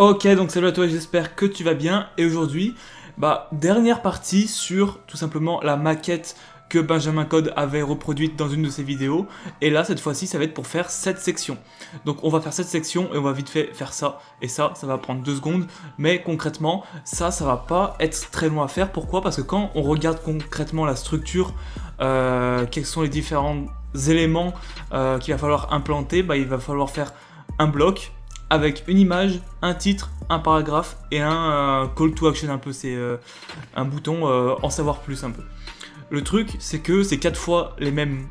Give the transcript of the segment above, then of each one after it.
Ok, donc salut à toi, j'espère que tu vas bien. Et aujourd'hui, dernière partie sur tout simplement la maquette que Benjamin Code avait reproduite dans une de ses vidéos. Et là, cette fois-ci, ça va être pour faire cette section. Donc on va faire cette section et on va vite fait faire ça. Et ça va prendre 2 secondes. Mais concrètement, ça va pas être très long à faire. Pourquoi? Parce que quand on regarde concrètement la structure, quels sont les différents éléments qu'il va falloir implanter, il va falloir faire un bloc avec une image, un titre, un paragraphe et un call to action un peu, c'est un bouton en savoir plus un peu. Le truc, c'est que c'est 4 fois les mêmes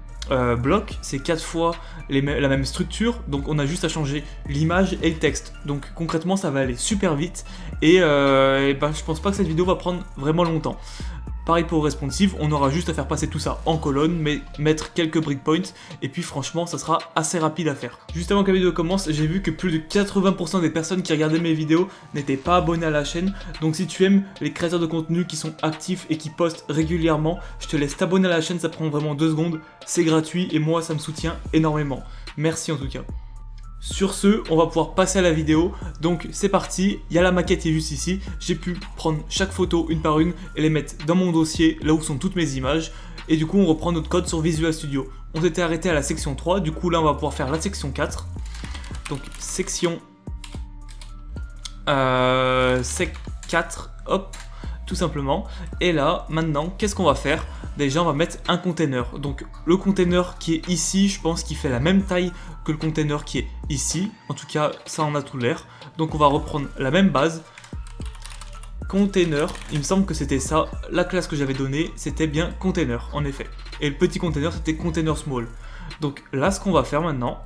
blocs, c'est 4 fois la même structure, donc on a juste à changer l'image et le texte. Donc concrètement, ça va aller super vite et je pense pas que cette vidéo va prendre vraiment longtemps. Pareil pour responsive, on aura juste à faire passer tout ça en colonne, mais mettre quelques breakpoints, et puis franchement, ça sera assez rapide à faire. Juste avant que la vidéo commence, j'ai vu que plus de 80% des personnes qui regardaient mes vidéos n'étaient pas abonnées à la chaîne, donc si tu aimes les créateurs de contenu qui sont actifs et qui postent régulièrement, je te laisse t'abonner à la chaîne, ça prend vraiment 2 secondes, c'est gratuit, et moi ça me soutient énormément. Merci en tout cas. Sur ce, on va pouvoir passer à la vidéo, donc c'est parti, il y a la maquette qui est juste ici, j'ai pu prendre chaque photo une par une et les mettre dans mon dossier, là où sont toutes mes images, et du coup on reprend notre code sur Visual Studio. On s'était arrêté à la section 3, du coup là on va pouvoir faire la section 4, donc section sec 4, hop, tout simplement, et là maintenant qu'est-ce qu'on va faire? Déjà on va mettre un container, donc le container qui est ici, je pense qu'il fait la même taille que le container qui est ici, en tout cas ça en a tout l'air, donc on va reprendre la même base, container, il me semble que c'était ça, la classe que j'avais donnée, c'était bien container en effet, et le petit container c'était container small. Donc là ce qu'on va faire maintenant,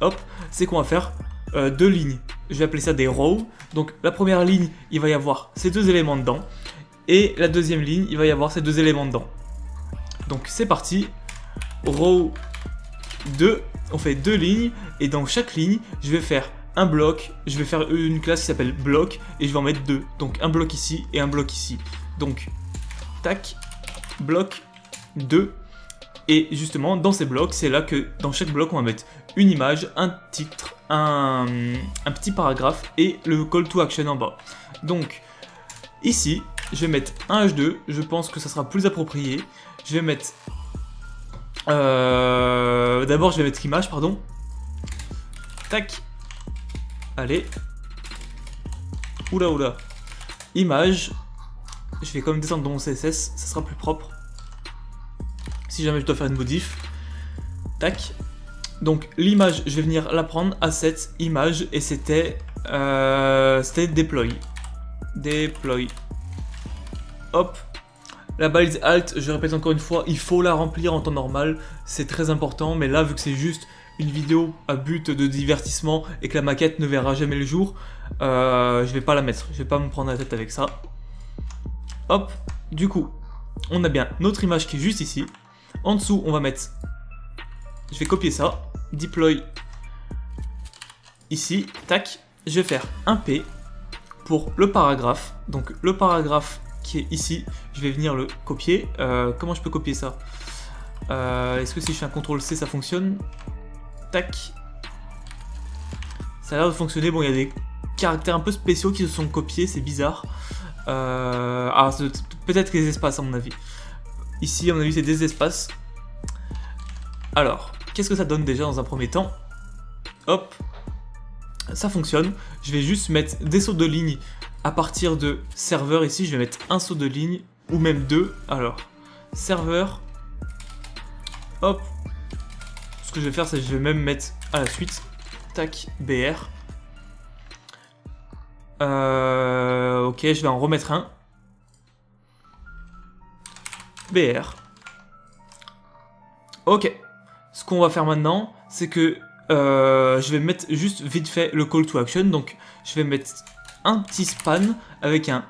hop, c'est qu'on va faire 2 lignes, je vais appeler ça des rows, donc la première ligne il va y avoir ces 2 éléments dedans, et la deuxième ligne il va y avoir ces 2 éléments dedans. Donc c'est parti, row 2, on fait 2 lignes, et dans chaque ligne, je vais faire un bloc, je vais faire une classe qui s'appelle bloc, et je vais en mettre 2. Donc un bloc ici, et un bloc ici. Donc, tac, bloc 2, et justement, dans ces blocs, c'est là que dans chaque bloc, on va mettre une image, un titre, un petit paragraphe, et le call to action en bas. Donc, ici, je vais mettre un H2, je pense que ça sera plus approprié. Je vais mettre... d'abord, je vais mettre image, pardon. Tac. Allez. Oula. Image. Je vais quand même descendre dans mon CSS, ça sera plus propre. Si jamais je dois faire une modif. Tac. Donc, l'image, je vais venir la prendre, asset, image, et c'était deploy. Deploy. Hop. La balise alt, je répète encore une fois, il faut la remplir en temps normal, c'est très important, mais là vu que c'est juste une vidéo à but de divertissement et que la maquette ne verra jamais le jour, je vais pas la mettre, je vais pas me prendre la tête avec ça. Hop, du coup, on a bien notre image qui est juste ici. En dessous, on va mettre, je vais copier ça, deploy ici, tac, je vais faire un P pour le paragraphe, donc le paragraphe qui est ici, je vais venir le copier. Comment je peux copier ça? Est-ce que si je fais un CTRL-C ça fonctionne? Tac. Ça a l'air de fonctionner. Bon, il y a des caractères un peu spéciaux qui se sont copiés, c'est bizarre. Peut-être les espaces à mon avis. Ici, à mon avis, c'est des espaces. Alors, qu'est-ce que ça donne déjà dans un premier temps? Hop. Ça fonctionne. Je vais juste mettre des sauts de ligne à partir de serveur. Ici, je vais mettre un saut de ligne, ou même 2. Alors, serveur. Hop. Ce que je vais faire, c'est que je vais même mettre à la suite. Tac, BR. Ok, je vais en remettre un. BR. Ok. Ce qu'on va faire maintenant, c'est que je vais mettre juste vite fait le call to action. Donc, je vais mettre un petit span avec un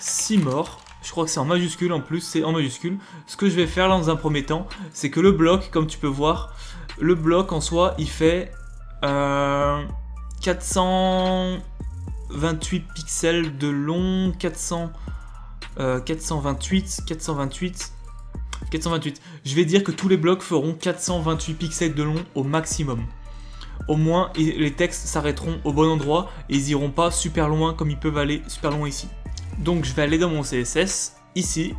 CMOR, je crois que c'est en majuscule en plus, c'est en majuscule. Ce que je vais faire là dans un premier temps, c'est que le bloc, comme tu peux voir, le bloc en soi, il fait 428 pixels de long, 428. Je vais dire que tous les blocs feront 428 pixels de long au maximum. au moins les textes s'arrêteront au bon endroit et ils iront pas super loin comme ils peuvent aller super loin ici. Donc je vais aller dans mon CSS, ici,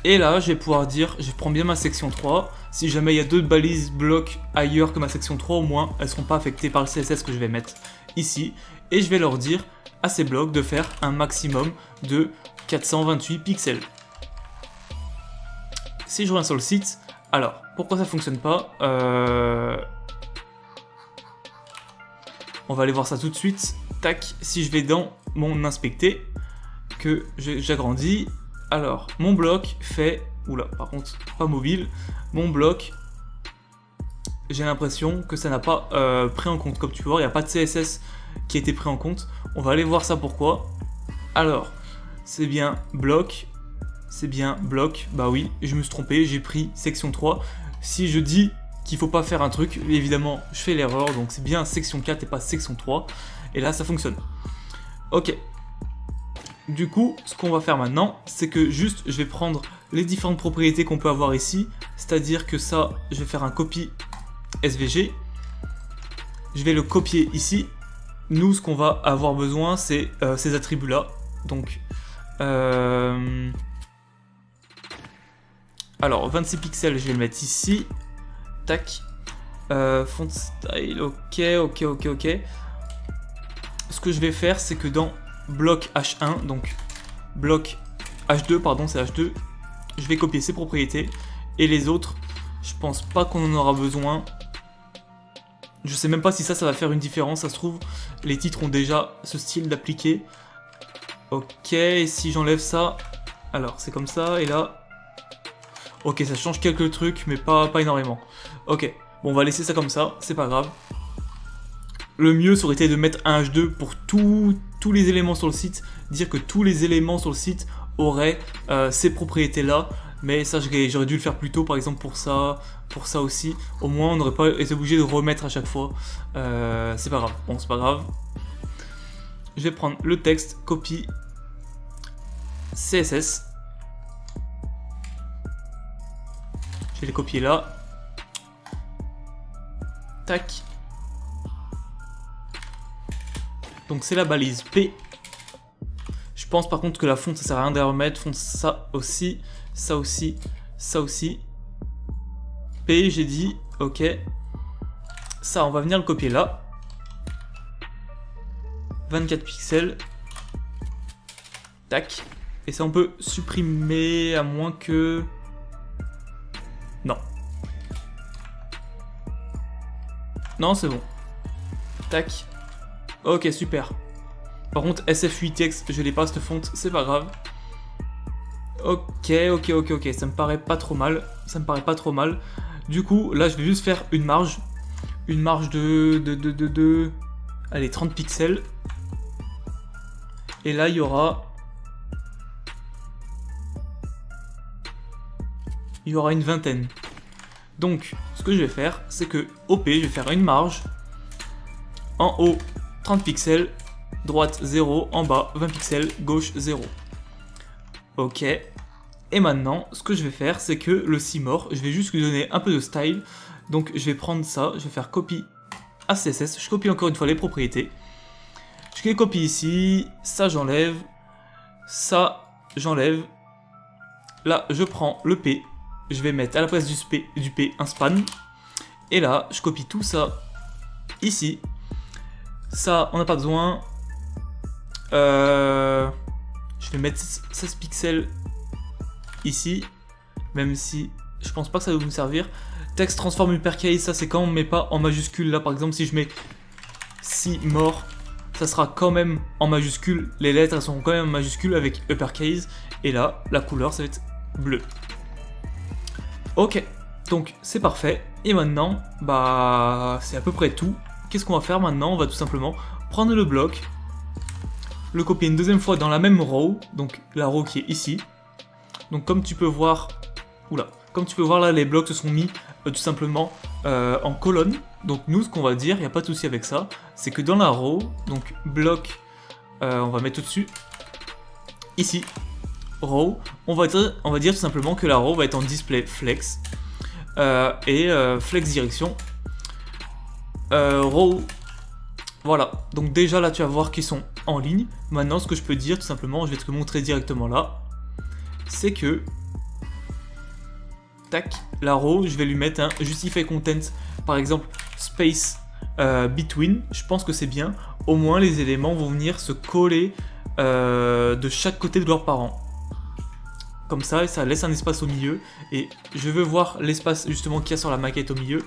et là je vais pouvoir dire, je prends bien ma section 3, si jamais il y a d'autres balises blocs ailleurs que ma section 3, au moins elles ne seront pas affectées par le CSS que je vais mettre ici, et je vais leur dire à ces blocs de faire un maximum de 428 pixels. Si je reviens sur le site, alors pourquoi ça fonctionne pas, on va aller voir ça tout de suite. Tac, si je vais dans mon inspecter, que j'agrandis, alors mon bloc fait, oula par contre pas mobile, mon bloc, j'ai l'impression que ça n'a pas pris en compte. Comme tu peux voir, il n'y a pas de CSS qui a été pris en compte. On va aller voir ça pourquoi. Alors, c'est bien bloc, bah oui, je me suis trompé, j'ai pris section 3. Si je dis qu'il faut pas faire un truc, évidemment je fais l'erreur, donc c'est bien section 4 et pas section 3, et là ça fonctionne. Ok, du coup ce qu'on va faire maintenant, c'est que juste je vais prendre les différentes propriétés qu'on peut avoir ici, c'est-à-dire que ça, je vais faire un copy SVG, je vais le copier ici. Nous, ce qu'on va avoir besoin, c'est ces attributs là, donc alors 26 pixels, je vais le mettre ici. Tac. Font style, ok. Ce que je vais faire, c'est que dans bloc H1, donc bloc H2, pardon, c'est H2, je vais copier ces propriétés. Et les autres, je pense pas qu'on en aura besoin. Je sais même pas si ça va faire une différence. Ça se trouve, les titres ont déjà ce style d'appliquer. Ok, et si j'enlève ça, alors c'est comme ça, et là... Ok, ça change quelques trucs, mais pas énormément. Ok, bon, on va laisser ça comme ça, c'est pas grave. Le mieux, ça aurait été de mettre un H2 pour tous les éléments sur le site, dire que tous les éléments sur le site auraient ces propriétés-là, mais ça, j'aurais dû le faire plus tôt, par exemple pour ça aussi. Au moins, on n'aurait pas été obligé de remettre à chaque fois. C'est pas grave, bon, c'est pas grave. Je vais prendre le texte, copie, CSS. Je vais les copier là. Tac. Donc c'est la balise P. Je pense par contre que la fonte ça sert à rien de remettre. Fonte ça aussi, ça aussi, ça aussi. P j'ai dit, ok. Ça on va venir le copier là. 24 pixels. Tac. Et ça on peut supprimer à moins que... Non. Non, c'est bon. Tac. Ok, super. Par contre, SF8X, je l'ai pas cette fonte, c'est pas grave. Ok. Ça me paraît pas trop mal. Du coup, là, je vais juste faire une marge. Une marge de... Allez, 30 pixels. Et là, il y aura... une vingtaine. Donc, ce que je vais faire, c'est que au P, je vais faire une marge. En haut, 30 pixels. Droite, 0. En bas, 20 pixels. Gauche, 0. Ok. Et maintenant, ce que je vais faire, c'est que le Simor, je vais juste lui donner un peu de style. Donc, je vais prendre ça. Je vais faire copy à CSS. Je copie encore une fois les propriétés. Je les copie ici. Ça, j'enlève. Ça, j'enlève. Là, je prends le P. Je vais mettre à la place du P un span. Et là, je copie tout ça ici. Ça, on n'a pas besoin. Je vais mettre 16 pixels ici. Même si je pense pas que ça va nous servir. Texte transform uppercase, ça c'est quand on ne met pas en majuscule. Là, par exemple, si je mets Simor, ça sera quand même en majuscule. Les lettres, elles seront quand même en majuscule avec uppercase. Et là, la couleur, ça va être bleu. Ok, donc c'est parfait. Et maintenant, bah c'est à peu près tout. Qu'est-ce qu'on va faire maintenant? On va tout simplement prendre le bloc, le copier une deuxième fois dans la même row, donc la row qui est ici. Donc comme tu peux voir, là les blocs se sont mis tout simplement en colonne. Donc nous ce qu'on va dire, il n'y a pas de souci avec ça, c'est que dans la row, donc bloc, on va mettre au-dessus, ici. Row, on va dire tout simplement que la row va être en display flex et flex direction row. Voilà, donc déjà là tu vas voir qu'ils sont en ligne. Maintenant ce que je peux dire tout simplement, je vais te le montrer directement là, c'est que tac, la row, je vais lui mettre un justify content, par exemple space between, je pense que c'est bien. Au moins les éléments vont venir se coller de chaque côté de leurs parents. Comme ça laisse un espace au milieu. Et je veux voir l'espace justement qu'il y a sur la maquette au milieu.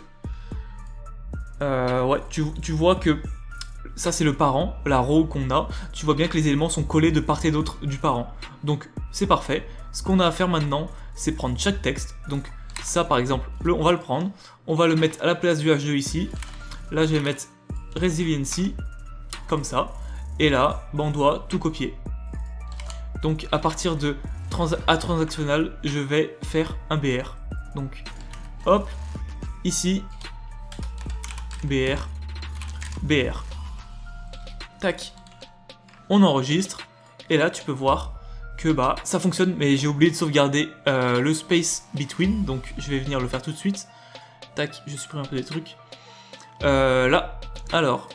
Ouais, tu vois que ça c'est le parent, la row qu'on a. Tu vois bien que les éléments sont collés de part et d'autre du parent. Donc c'est parfait. Ce qu'on a à faire maintenant, c'est prendre chaque texte. Donc ça par exemple, on va le prendre. On va le mettre à la place du H2 ici. Là je vais mettre resiliency, comme ça. Et là, on doit tout copier. Donc à partir de transactional, je vais faire un BR. Donc hop, ici, BR, BR. Tac, on enregistre. Et là tu peux voir que bah ça fonctionne, mais j'ai oublié de sauvegarder le space between, donc je vais venir le faire tout de suite. Tac, je supprime un peu des trucs. Là, alors,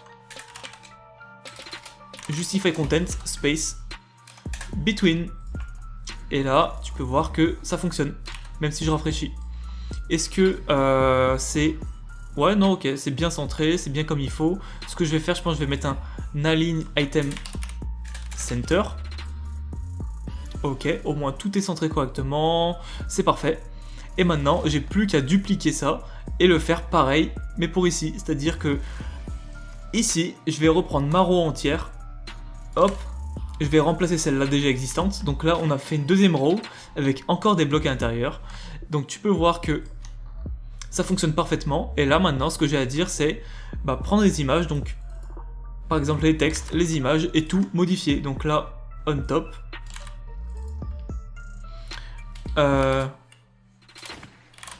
justify content, space, between. Et là, tu peux voir que ça fonctionne, même si je rafraîchis. Est-ce que c'est... Ouais, non, ok, c'est bien centré, c'est bien comme il faut. Ce que je vais faire, je pense que je vais mettre un align item center. Ok, au moins tout est centré correctement, c'est parfait. Et maintenant, j'ai plus qu'à dupliquer ça et le faire pareil, mais pour ici. C'est-à-dire que ici, je vais reprendre ma row entière. Hop, je vais remplacer celle-là déjà existante. Donc là, on a fait une deuxième row avec encore des blocs à l'intérieur. Donc tu peux voir que ça fonctionne parfaitement. Et là, maintenant, ce que j'ai à dire, c'est prendre les images. Donc, par exemple, les textes, les images et tout modifier. Donc là, on top.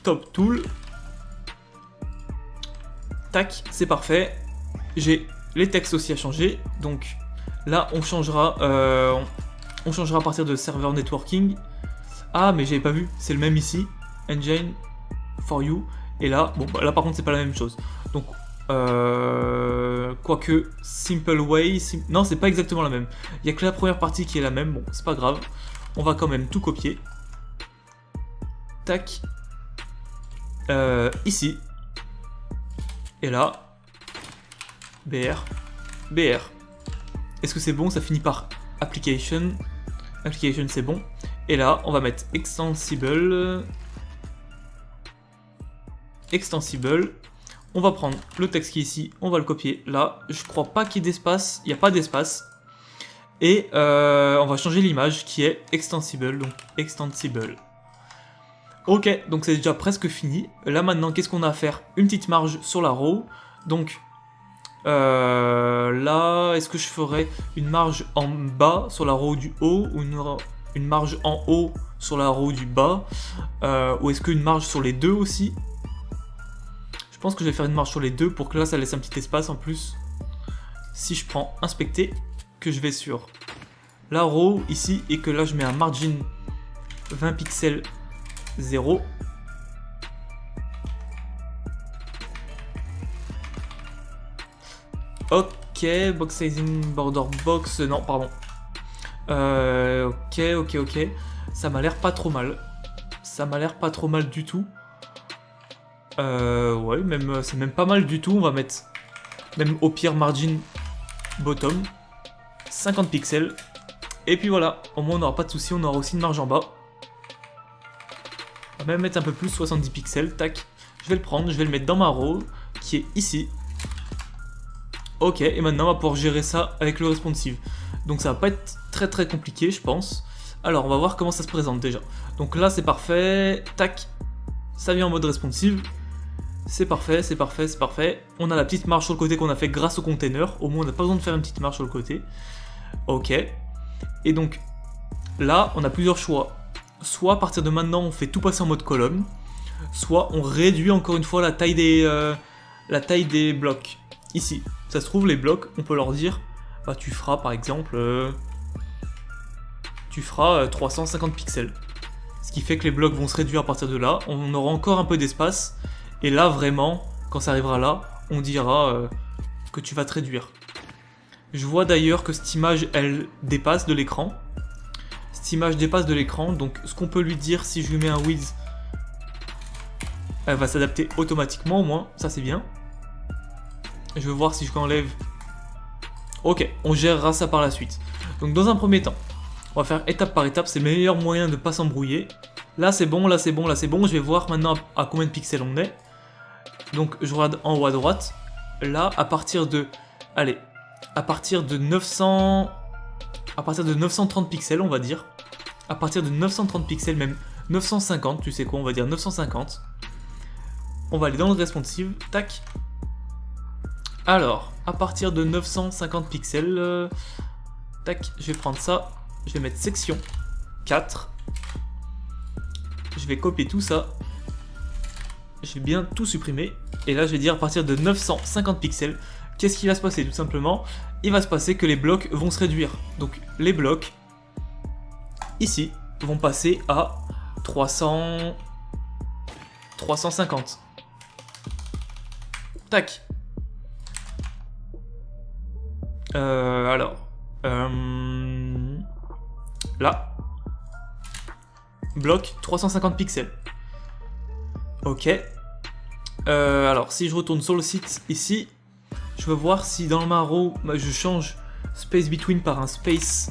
Top tool. Tac, c'est parfait. J'ai les textes aussi à changer. Donc là, on changera à partir de serveur networking. Ah, mais j'avais pas vu. C'est le même ici. Engine for you. Et là, bon, là par contre, c'est pas la même chose. Donc, quoique, simple way. Non, c'est pas exactement la même. Il y a que la première partie qui est la même. Bon, c'est pas grave. On va quand même tout copier. Tac. Ici. Et là. BR. BR. Est-ce que c'est bon? Ça finit par application. Application, c'est bon. Et là, on va mettre extensible. Extensible. On va prendre le texte qui est ici. On va le copier là. Je crois pas qu'il y ait d'espace. Il n'y a pas d'espace. Et on va changer l'image qui est extensible. Donc extensible. Ok, donc c'est déjà presque fini. Là maintenant, qu'est-ce qu'on a à faire? Une petite marge sur la row. Donc là, est-ce que je ferais une marge en bas sur la row du haut ou une marge en haut sur la row du bas, ou est-ce qu'une marge sur les deux aussi? Je pense que je vais faire une marge sur les deux pour que là ça laisse un petit espace en plus. Si je prends inspecter, que je vais sur la row ici et que là je mets un margin 20 pixels 0. Ok, box sizing, border box, non pardon. Ok. Ça m'a l'air pas trop mal. Ça m'a l'air pas trop mal du tout. Ouais, même c'est même pas mal du tout. On va mettre même au pire margin bottom 50 pixels. Et puis voilà, au moins on n'aura pas de souci. On aura aussi une marge en bas. On va même mettre un peu plus, 70 pixels. Tac. Je vais le prendre, je vais le mettre dans ma row qui est ici. Ok, et maintenant on va pouvoir gérer ça avec le responsive. Donc ça va pas être très compliqué, je pense. Alors on va voir comment ça se présente déjà. Donc là c'est parfait, tac, ça vient en mode responsive. C'est parfait. On a la petite marge sur le côté qu'on a fait grâce au container. Au moins on n'a pas besoin de faire une petite marge sur le côté. Ok. Et donc là on a plusieurs choix. Soit à partir de maintenant on fait tout passer en mode colonne. Soit on réduit encore une fois la taille des blocs. Ici, ça se trouve les blocs, on peut leur dire, bah tu feras par exemple, tu feras 350 pixels. Ce qui fait que les blocs vont se réduire à partir de là, on aura encore un peu d'espace, et là vraiment, quand ça arrivera là, on dira que tu vas te réduire. Je vois d'ailleurs que cette image, elle dépasse de l'écran. Cette image dépasse de l'écran, donc ce qu'on peut lui dire si je lui mets un width, elle va s'adapter automatiquement au moins, ça c'est bien. Je vais voir si je l'enlève. Ok, on gérera ça par la suite. Donc dans un premier temps, on va faire étape par étape, c'est le meilleur moyen de ne pas s'embrouiller. Là c'est bon, là c'est bon, là c'est bon, je vais voir maintenant à combien de pixels on est. Donc je regarde en haut à droite, là à partir de... Allez, à partir de 900... À partir de 930 pixels on va dire. À partir de 930 pixels, même 950, tu sais quoi, on va dire 950. On va aller dans le responsive, tac. Alors, à partir de 950 pixels, tac, je vais prendre ça, je vais mettre section 4. Je vais copier tout ça. Je vais bien tout supprimer. Et là, je vais dire à partir de 950 pixels, qu'est-ce qui va se passer? Tout simplement, il va se passer que les blocs vont se réduire. Donc, les blocs, ici, vont passer à 350. Tac. Alors, là, bloc 350 pixels. Ok. Alors, si je retourne sur le site ici, je veux voir si dans le marrow, je change space between par un space.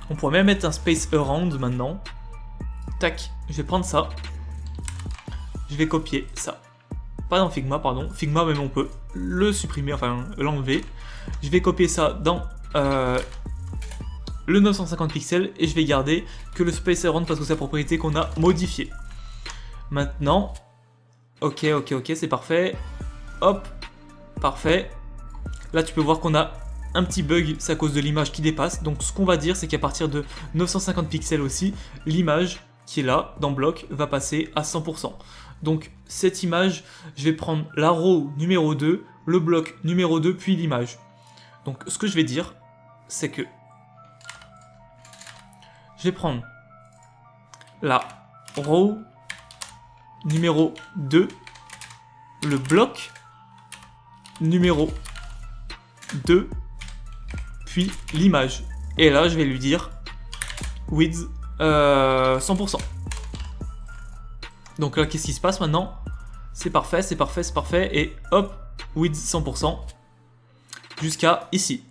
On pourrait même mettre un space around maintenant. Tac, je vais prendre ça. Je vais copier ça. Pas dans Figma, pardon. Figma, même on peut le supprimer, enfin l'enlever. Je vais copier ça dans le 950 pixels et je vais garder que le space around parce que c'est la propriété qu'on a modifiée. Maintenant, ok, c'est parfait. Hop, parfait. Là, tu peux voir qu'on a un petit bug, c'est à cause de l'image qui dépasse. Donc ce qu'on va dire, c'est qu'à partir de 950 pixels aussi, l'image qui est là, dans bloc, va passer à 100%. Donc cette image, je vais prendre la row numéro 2, le bloc numéro 2, puis l'image. Donc ce que je vais dire, c'est que je vais prendre la row numéro 2, le bloc numéro 2, puis l'image. Et là, je vais lui dire width 100%. Donc là, qu'est-ce qui se passe maintenant? C'est parfait, c'est parfait, c'est parfait. Et hop, width 100%. Jusqu'à ici.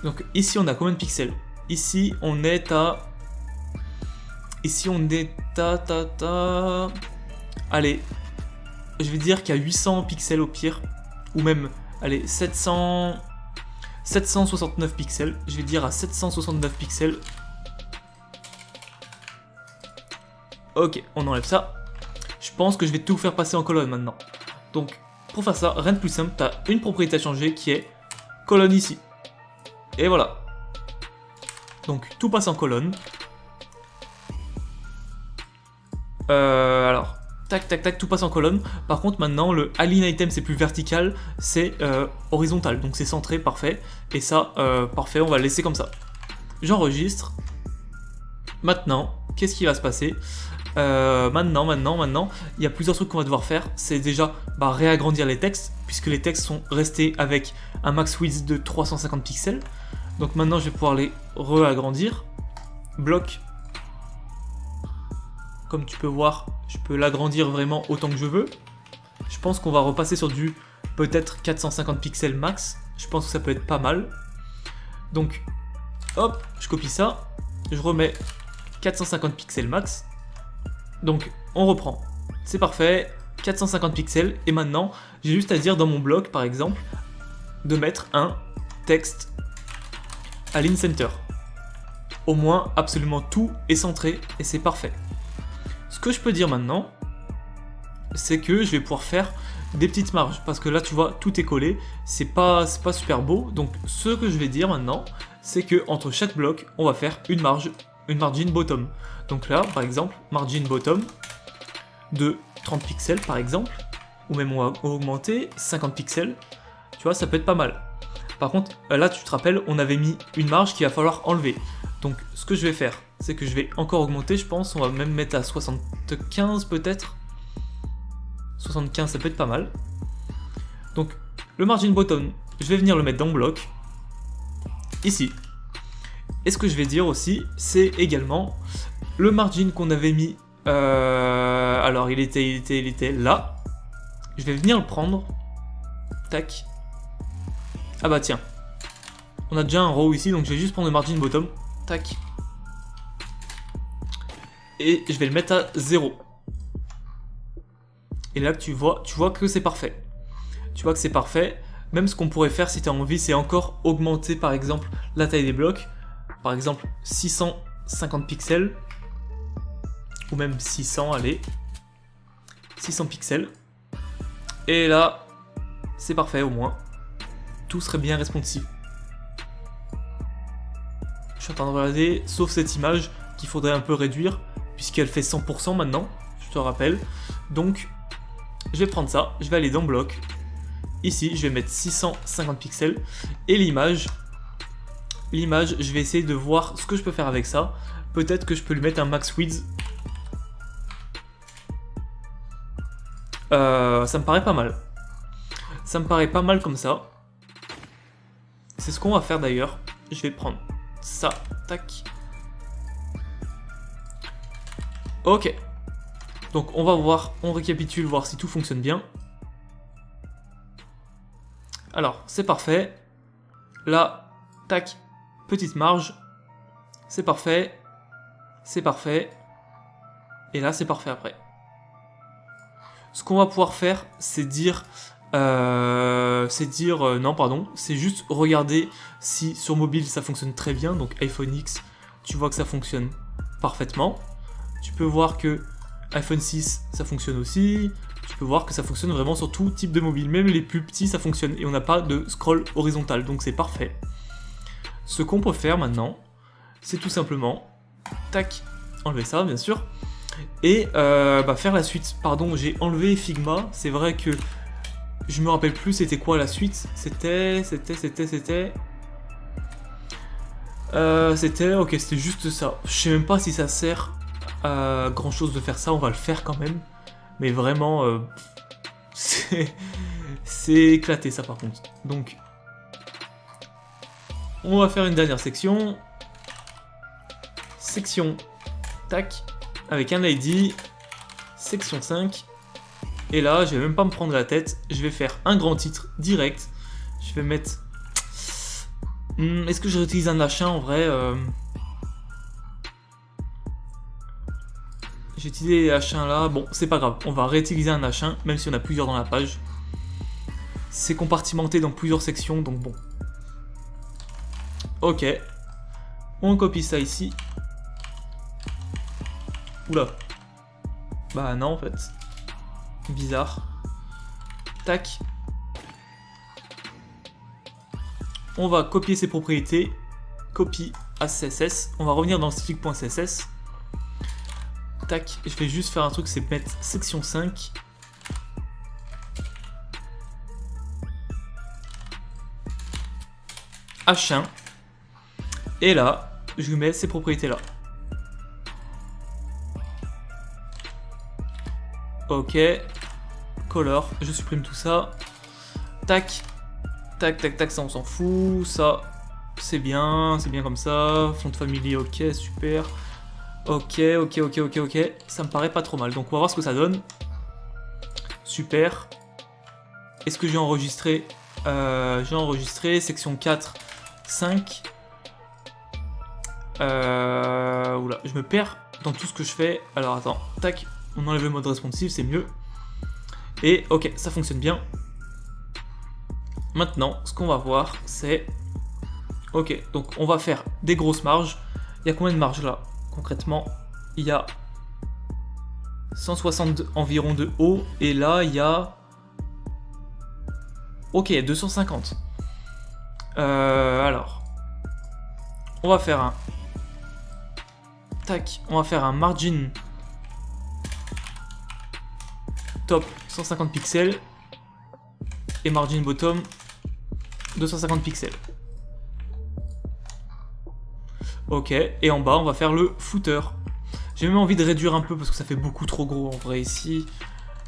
Donc ici, on a combien de pixels? Ici, on est à... Ici, on est à... Allez, je vais dire qu'il y a 800 pixels au pire. Ou même, allez, 769 pixels. Je vais dire à 769 pixels. Ok, on enlève ça. Je pense que je vais tout faire passer en colonne maintenant. Donc, pour faire ça, rien de plus simple, tu as une propriété à changer qui est colonne ici. Et voilà. Donc, tout passe en colonne. Alors, tac, tac, tac, tout passe en colonne. Par contre, maintenant, le align item, c'est plus vertical, c'est horizontal. Donc, c'est centré, parfait. Et ça, parfait, on va le laisser comme ça. J'enregistre. Maintenant, qu'est-ce qui va se passer? Maintenant, il y a plusieurs trucs qu'on va devoir faire. C'est déjà réagrandir les textes, puisque les textes sont restés avec un max width de 350 pixels. Donc maintenant, je vais pouvoir les réagrandir. Bloc. Comme tu peux voir, je peux l'agrandir vraiment autant que je veux. Je pense qu'on va repasser sur du peut-être 450 pixels max. Je pense que ça peut être pas mal. Donc, hop, je copie ça. Je remets 450 pixels max. Donc, on reprend. C'est parfait, 450 pixels. Et maintenant, j'ai juste à dire dans mon bloc, par exemple, de mettre un texte align center. Au moins, absolument tout est centré et c'est parfait. Ce que je peux dire maintenant, c'est que je vais pouvoir faire des petites marges. Parce que là, tu vois, tout est collé. C'est pas super beau. Donc, ce que je vais dire maintenant, c'est que entre chaque bloc, on va faire une marge, une margin bottom. Donc là, par exemple, margin bottom de 30 pixels, par exemple. Ou même on va augmenter 50 pixels. Tu vois, ça peut être pas mal. Par contre, là, tu te rappelles, on avait mis une marge qu'il va falloir enlever. Donc, ce que je vais faire, c'est que je vais encore augmenter, je pense. On va même mettre à 75 peut-être. 75, ça peut être pas mal. Donc, le margin bottom, je vais venir le mettre dans le bloc. Ici. Et ce que je vais dire aussi, c'est également le margin qu'on avait mis. Alors, il était là. Je vais venir le prendre. Tac. Ah bah tiens. On a déjà un row ici, donc je vais juste prendre le margin bottom. Tac. Et je vais le mettre à 0. Et là, tu vois que c'est parfait. Tu vois que c'est parfait. Même ce qu'on pourrait faire si tu as envie, c'est encore augmenter par exemple la taille des blocs. Par exemple 650 pixels. Ou même 600, allez. 600 pixels. Et là, c'est parfait au moins. Tout serait bien responsive. Je suis en train de regarder, sauf cette image qu'il faudrait un peu réduire, puisqu'elle fait 100% maintenant, je te rappelle. Donc, je vais prendre ça, je vais aller dans bloc. Ici, je vais mettre 650 pixels. Et l'image, je vais essayer de voir ce que je peux faire avec ça. Peut-être que je peux lui mettre un max width. Ça me paraît pas mal. Ça me paraît pas mal comme ça. C'est ce qu'on va faire d'ailleurs. Je vais prendre ça. Tac. Ok. Donc on va voir, on récapitule, voir si tout fonctionne bien. Alors, c'est parfait. Là, tac, petite marge. C'est parfait. C'est parfait. Et là, c'est parfait après. Ce qu'on va pouvoir faire, c'est dire... non, pardon. C'est juste regarder si sur mobile, ça fonctionne très bien. Donc iPhone X, tu vois que ça fonctionne parfaitement. Tu peux voir que iPhone 6, ça fonctionne aussi. Tu peux voir que ça fonctionne vraiment sur tout type de mobile. Même les plus petits, ça fonctionne. Et on n'a pas de scroll horizontal. Donc c'est parfait. Ce qu'on peut faire maintenant, c'est tout simplement... Tac, enlever ça, bien sûr. Et faire la suite. Pardon, j'ai enlevé Figma. C'est vrai que je me rappelle plus c'était quoi la suite. C'était... Ok, c'était juste ça. Je sais même pas si ça sert à grand chose de faire ça. On va le faire quand même. Mais vraiment, c'est éclaté ça par contre. Donc, on va faire une dernière section. Section, tac, avec un ID. Section 5. Et là, je vais même pas me prendre la tête. Je vais faire un grand titre direct. Je vais mettre... Est-ce que je réutilise un H1 en vrai J'ai utilisé les H1 là, bon c'est pas grave, on va réutiliser un H1 même si on a plusieurs dans la page. C'est compartimenté dans plusieurs sections donc bon. Ok, on copie ça ici. Oula. Bah non en fait. Bizarre. Tac. On va copier ses propriétés. Copie à CSS. On va revenir dans stick.css. Tac, je vais juste faire un truc, c'est mettre section 5. H1. Et là, je lui mets ces propriétés là. Ok. Color, je supprime tout ça. Tac. Tac, tac, tac, ça on s'en fout. Ça, c'est bien comme ça. Font family, ok, super. Ok, ça me paraît pas trop mal. Donc on va voir ce que ça donne. Super. Est-ce que j'ai enregistré j'ai enregistré section 4, 5. Oula, je me perds dans tout ce que je fais. Alors attends, tac, on enlève le mode responsive, c'est mieux. Et ok, ça fonctionne bien. Maintenant, ce qu'on va voir, c'est... Ok, donc on va faire des grosses marges. Il y a combien de marges là? Concrètement, il y a 160 environ de haut. Et là, il y a... Ok, 250. Alors, on va faire un... Tac, on va faire un margin top 150 pixels et margin bottom 250 pixels. Ok, et en bas, on va faire le footer. J'ai même envie de réduire un peu parce que ça fait beaucoup trop gros en vrai ici.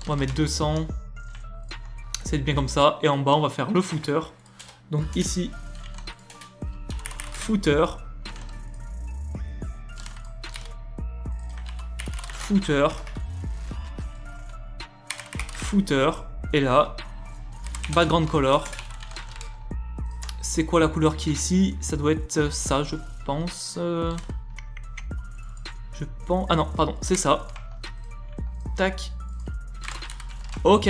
On va mettre 200. Ça va être bien comme ça. Et en bas, on va faire le footer. Donc ici, footer. Footer. Footer. Et là, background color. C'est quoi la couleur qui est ici? Ça doit être ça, je pense. Ah non, pardon, c'est ça. Tac. Ok.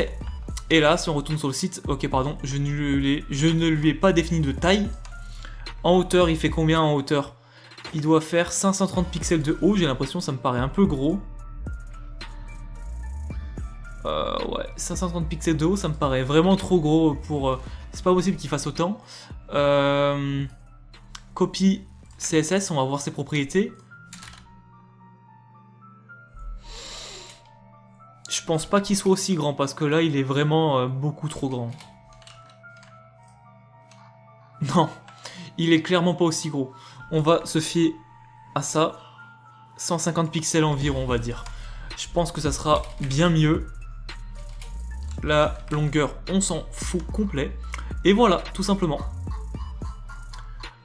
Et là, si on retourne sur le site, ok, pardon, je ne lui ai pas défini de taille. En hauteur, il fait combien en hauteur? Il doit faire 530 pixels de haut, j'ai l'impression, ça me paraît un peu gros. Ouais, 530 pixels de haut, ça me paraît vraiment trop gros pour... c'est pas possible qu'il fasse autant. Copie CSS, on va voir ses propriétés. Je pense pas qu'il soit aussi grand, parce que là, il est vraiment beaucoup trop grand. Non, il est clairement pas aussi gros. On va se fier à ça. 150 pixels environ, on va dire. Je pense que ça sera bien mieux. La longueur, on s'en fout complet. Et voilà, tout simplement.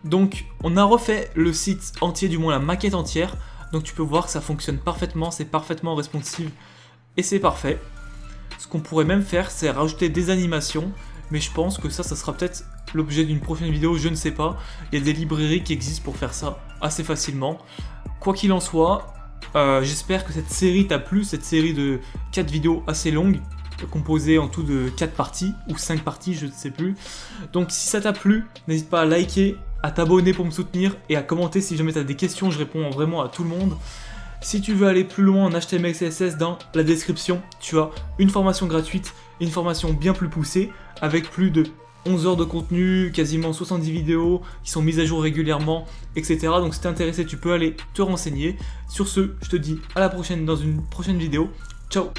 Donc, on a refait le site entier, du moins la maquette entière. Donc tu peux voir que ça fonctionne parfaitement, c'est parfaitement responsive. Et c'est parfait. Ce qu'on pourrait même faire, c'est rajouter des animations. Mais je pense que ça sera peut-être l'objet d'une prochaine vidéo, je ne sais pas. Il y a des librairies qui existent pour faire ça assez facilement. Quoi qu'il en soit, j'espère que cette série t'a plu, cette série de 4 vidéos assez longues, composée en tout de 4 parties, ou 5 parties, je ne sais plus. Donc si ça t'a plu, n'hésite pas à liker, à t'abonner pour me soutenir, et à commenter si jamais tu as des questions, je réponds vraiment à tout le monde. Si tu veux aller plus loin en HTML et CSS, dans la description, tu as une formation gratuite, une formation bien plus poussée, avec plus de 11 heures de contenu, quasiment 70 vidéos qui sont mises à jour régulièrement, etc. Donc si t'es intéressé, tu peux aller te renseigner. Sur ce, je te dis à la prochaine dans une prochaine vidéo. Ciao!